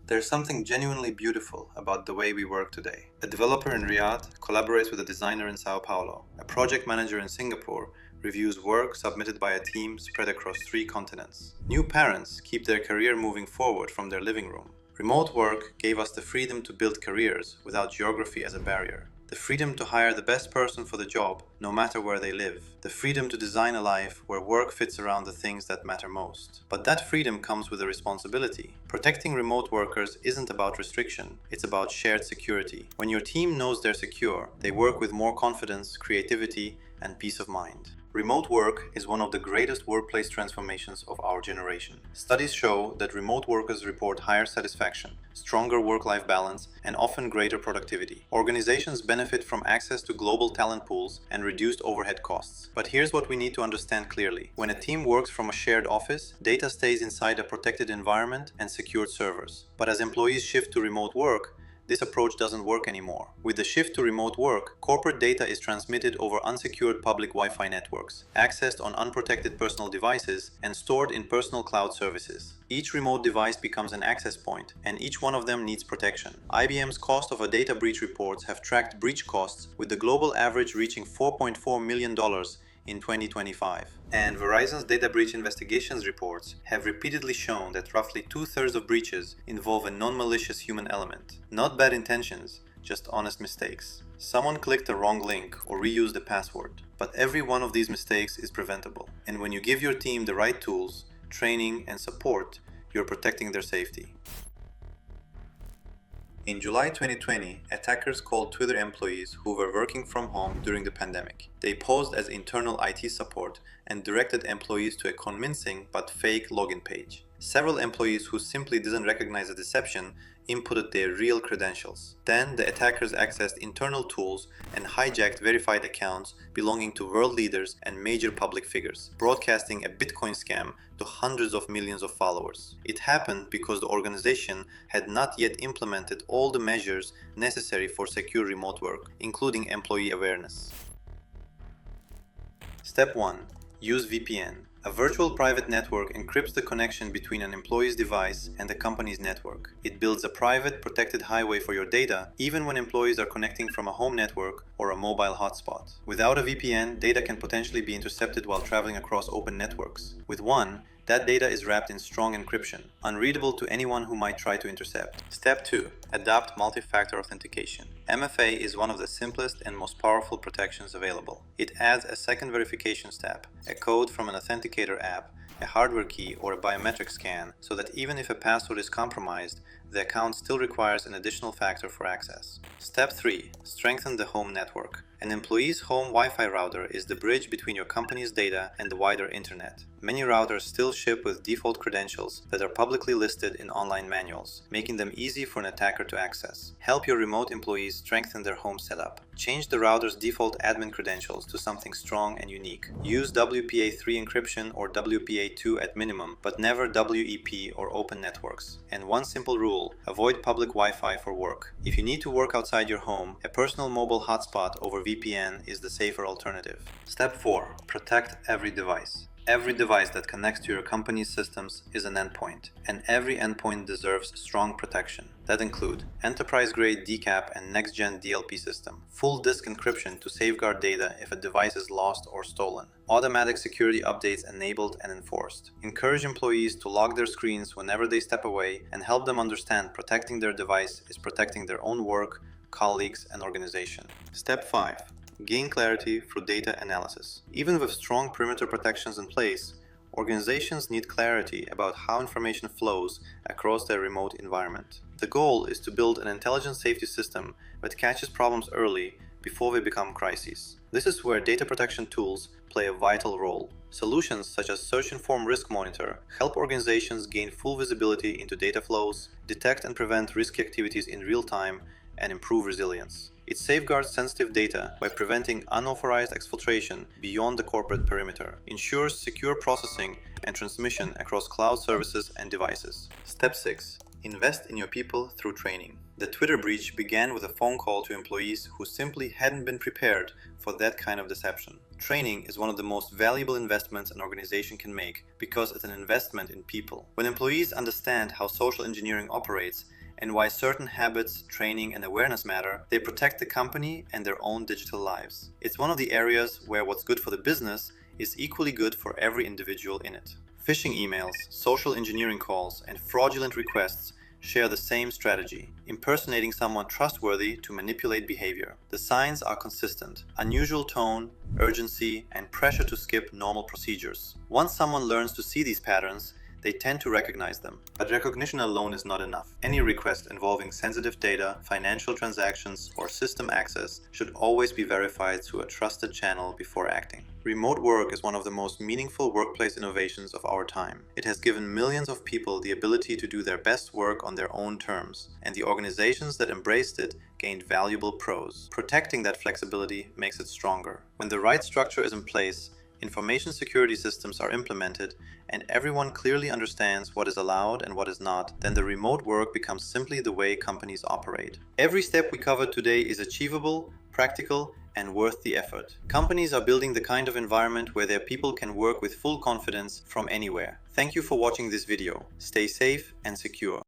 There's something genuinely beautiful about the way we work today. A developer in Riyadh collaborates with a designer in Sao Paulo. A project manager in Singapore reviews work submitted by a team spread across 3 continents. New parents keep their career moving forward from their living room. Remote work gave us the freedom to build careers without geography as a barrier. The freedom to hire the best person for the job, no matter where they live. The freedom to design a life where work fits around the things that matter most. But that freedom comes with a responsibility. Protecting remote workers isn't about restriction, it's about shared security. When your team knows they're secure, they work with more confidence, creativity, and peace of mind. Remote work is one of the greatest workplace transformations of our generation. Studies show that remote workers report higher satisfaction, stronger work-life balance, and often greater productivity. Organizations benefit from access to global talent pools and reduced overhead costs. But here's what we need to understand clearly. When a team works from a shared office, data stays inside a protected environment and secured servers. But as employees shift to remote work, this approach doesn't work anymore. With the shift to remote work, corporate data is transmitted over unsecured public Wi-Fi networks, accessed on unprotected personal devices, and stored in personal cloud services. Each remote device becomes an access point, and each one of them needs protection. IBM's cost of a data breach reports have tracked breach costs, with the global average reaching $4.4 million in 2025. And Verizon's data breach investigations reports have repeatedly shown that roughly 2/3 of breaches involve a non-malicious human element. Not bad intentions, just honest mistakes. Someone clicked the wrong link or reused a password. But every one of these mistakes is preventable. And when you give your team the right tools, training, and support, you're protecting their safety. In July 2020, attackers called Twitter employees who were working from home during the pandemic. They posed as internal IT support and directed employees to a convincing but fake login page. Several employees who simply didn't recognize the deception inputted their real credentials. Then the attackers accessed internal tools and hijacked verified accounts belonging to world leaders and major public figures, broadcasting a Bitcoin scam to hundreds of millions of followers. It happened because the organization had not yet implemented all the measures necessary for secure remote work, including employee awareness. Step 1. Use VPN. A virtual private network encrypts the connection between an employee's device and the company's network. It builds a private, protected highway for your data, even when employees are connecting from a home network or a mobile hotspot. Without a VPN, data can potentially be intercepted while traveling across open networks. With one, that data is wrapped in strong encryption, unreadable to anyone who might try to intercept. Step 2. Adopt multi-factor authentication. MFA is one of the simplest and most powerful protections available. It adds a second verification step, a code from an authenticator app, a hardware key, or a biometric scan, so that even if a password is compromised, the account still requires an additional factor for access. Step 3. Strengthen the home network. An employee's home Wi-Fi router is the bridge between your company's data and the wider internet. Many routers still ship with default credentials that are publicly listed in online manuals, making them easy for an attacker to access. Help your remote employees strengthen their home setup. Change the router's default admin credentials to something strong and unique. Use WPA3 encryption or WPA2 at minimum, but never WEP or open networks. And one simple rule: avoid public Wi-Fi for work. If you need to work outside your home, a personal mobile hotspot over VPN is the safer alternative. Step 4. Protect every device. Every device that connects to your company's systems is an endpoint, and every endpoint deserves strong protection. That include enterprise-grade DCAP and next-gen DLP system, full disk encryption to safeguard data if a device is lost or stolen, automatic security updates enabled and enforced. Encourage employees to lock their screens whenever they step away, and help them understand protecting their device is protecting their own work, colleagues, and organization. Step 5. Gain clarity through data analysis. Even with strong perimeter protections in place, organizations need clarity about how information flows across their remote environment. The goal is to build an intelligent safety system that catches problems early before they become crises. This is where data protection tools play a vital role. Solutions such as Search-Informed Risk Monitor help organizations gain full visibility into data flows, detect and prevent risky activities in real time, and improve resilience. It safeguards sensitive data by preventing unauthorized exfiltration beyond the corporate perimeter, ensures secure processing and transmission across cloud services and devices. Step 6. Invest in your people through training. The Twitter breach began with a phone call to employees who simply hadn't been prepared for that kind of deception. Training is one of the most valuable investments an organization can make because it's an investment in people. When employees understand how social engineering operates and why certain habits, training, and awareness matter, they protect the company and their own digital lives. It's one of the areas where what's good for the business is equally good for every individual in it. Phishing emails, social engineering calls, and fraudulent requests share the same strategy, impersonating someone trustworthy to manipulate behavior. The signs are consistent: unusual tone, urgency, and pressure to skip normal procedures. Once someone learns to see these patterns, they tend to recognize them. But recognition alone is not enough. Any request involving sensitive data, financial transactions, or system access should always be verified through a trusted channel before acting. Remote work is one of the most meaningful workplace innovations of our time. It has given millions of people the ability to do their best work on their own terms, and the organizations that embraced it gained valuable pros. Protecting that flexibility makes it stronger. When the right structure is in place, information security systems are implemented, and everyone clearly understands what is allowed and what is not, then the remote work becomes simply the way companies operate. Every step we covered today is achievable, practical, and worth the effort. Companies are building the kind of environment where their people can work with full confidence from anywhere. Thank you for watching this video. Stay safe and secure.